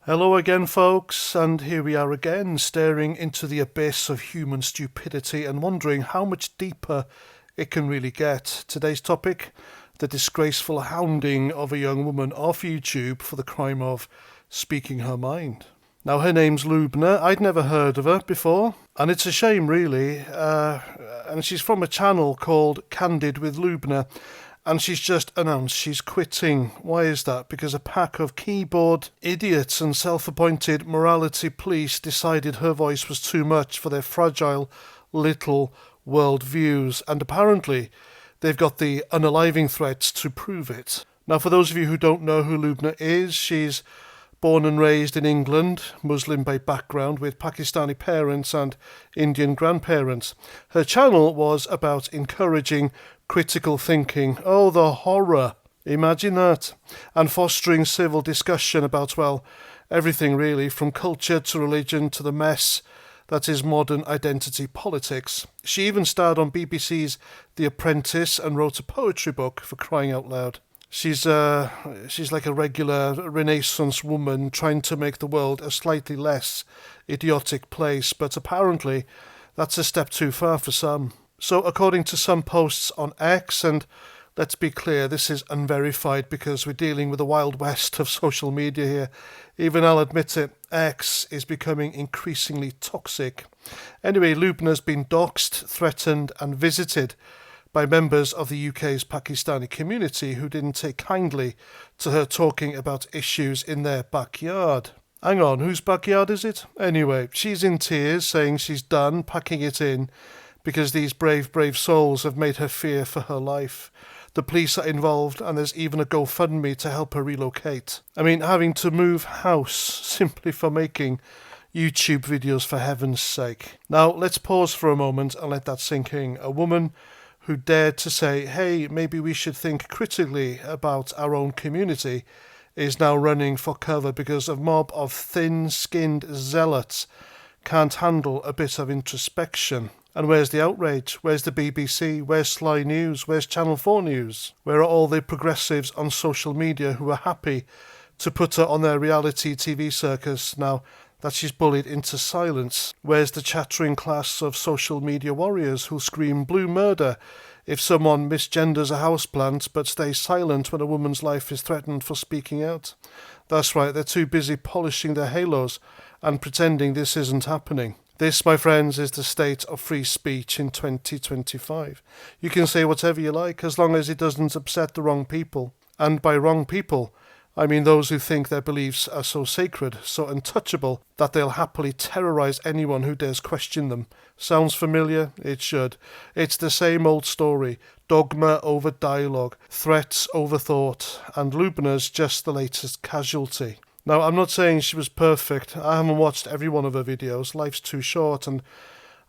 Hello again, folks, and here we are again, staring into the abyss of human stupidity and wondering how much deeper it can really get. Today's topic, the disgraceful hounding of a young woman off YouTube for the crime of speaking her mind. Now, her name's Lubna. I'd never heard of her before, and it's a shame, really. And she's from a channel called Candid with Lubna, and she's just announced she's quitting. Why is that? Because a pack of keyboard idiots and self-appointed morality police decided her voice was too much for their fragile little world views, and apparently they've got the unaliving threats to prove it. Now, for those of you who don't know who Lubna is, she's born and raised in England, Muslim by background, with Pakistani parents and Indian grandparents. Her channel was about encouraging critical thinking. Oh, the horror. Imagine that. And fostering civil discussion about, well, everything really, from culture to religion to the mess that is modern identity politics. She even starred on BBC's The Apprentice and wrote a poetry book, for crying out loud. She's like a regular Renaissance woman trying to make the world a slightly less idiotic place, but apparently that's a step too far for some. So according to some posts on X, and let's be clear, this is unverified because we're dealing with the Wild West of social media here. Even I'll admit it, X is becoming increasingly toxic. Anyway, Lubna's been doxxed, threatened and visited by members of the UK's Pakistani community who didn't take kindly to her talking about issues in their backyard. Hang on, whose backyard is it? Anyway, she's in tears, saying she's done, packing it in, because these brave souls have made her fear for her life. The police are involved, and there's even a GoFundMe to help her relocate. I mean, having to move house simply for making YouTube videos, for heaven's sake. Now, let's pause for a moment and let that sink in. A woman who dared to say, hey, maybe we should think critically about our own community, is now running for cover because a mob of thin-skinned zealots can't handle a bit of introspection. And where's the outrage? Where's the BBC? Where's Sly News? Where's Channel 4 News? Where are all the progressives on social media who are happy to put her on their reality TV circus now that she's bullied into silence? Where's the chattering class of social media warriors who'll scream blue murder if someone misgenders a houseplant but stays silent when a woman's life is threatened for speaking out? That's right, they're too busy polishing their halos and pretending this isn't happening. This, my friends, is the state of free speech in 2025. You can say whatever you like as long as it doesn't upset the wrong people. And by wrong people, I mean those who think their beliefs are so sacred, so untouchable, that they'll happily terrorize anyone who dares question them. Sounds familiar? It should. It's the same old story. Dogma over dialogue, threats over thought, and Lubna's just the latest casualty. Now, I'm not saying she was perfect. I haven't watched every one of her videos. Life's too short and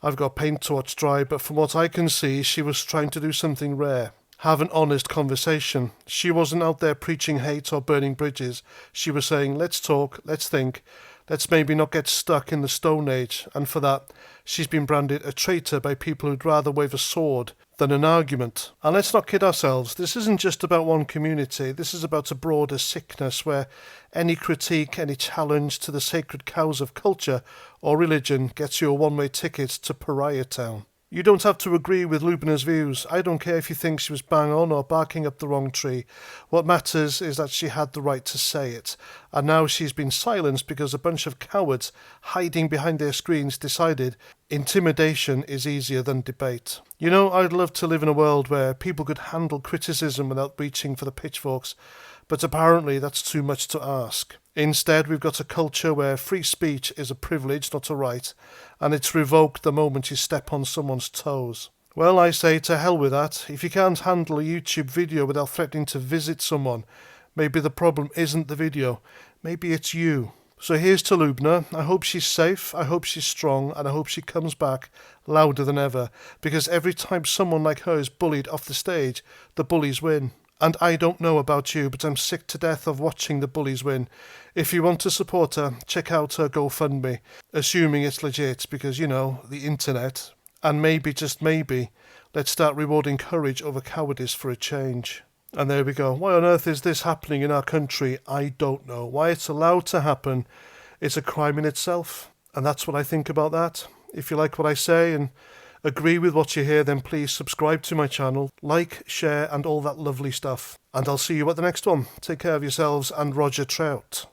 I've got paint to watch dry, but from what I can see, she was trying to do something rare. Have an honest conversation. She wasn't out there preaching hate or burning bridges. She was saying, let's talk, let's think, let's maybe not get stuck in the Stone Age. And for that, she's been branded a traitor by people who'd rather wave a sword than an argument. And let's not kid ourselves, this isn't just about one community, this is about a broader sickness where any critique, any challenge to the sacred cows of culture or religion gets you a one-way ticket to Pariah Town. You don't have to agree with Lubna's views. I don't care if you think she was bang on or barking up the wrong tree. What matters is that she had the right to say it. And now she's been silenced because a bunch of cowards hiding behind their screens decided intimidation is easier than debate. You know, I'd love to live in a world where people could handle criticism without reaching for the pitchforks, but apparently that's too much to ask. Instead, we've got a culture where free speech is a privilege, not a right, and it's revoked the moment you step on someone's toes. Well, I say to hell with that. If you can't handle a YouTube video without threatening to visit someone, maybe the problem isn't the video, maybe it's you. So here's to Lubna. I hope she's safe, I hope she's strong, and I hope she comes back louder than ever, because every time someone like her is bullied off the stage, the bullies win. And I don't know about you, but I'm sick to death of watching the bullies win. If you want to support her, check out her GoFundMe, assuming it's legit, because, you know, the internet. And maybe, just maybe, let's start rewarding courage over cowardice for a change. And there we go. Why on earth is this happening in our country? I don't know. Why it's allowed to happen is a crime in itself. And that's what I think about that. If you like what I say and agree with what you hear, then please subscribe to my channel, like, share, and all that lovely stuff. And I'll see you at the next one. Take care of yourselves, and Roger Trout.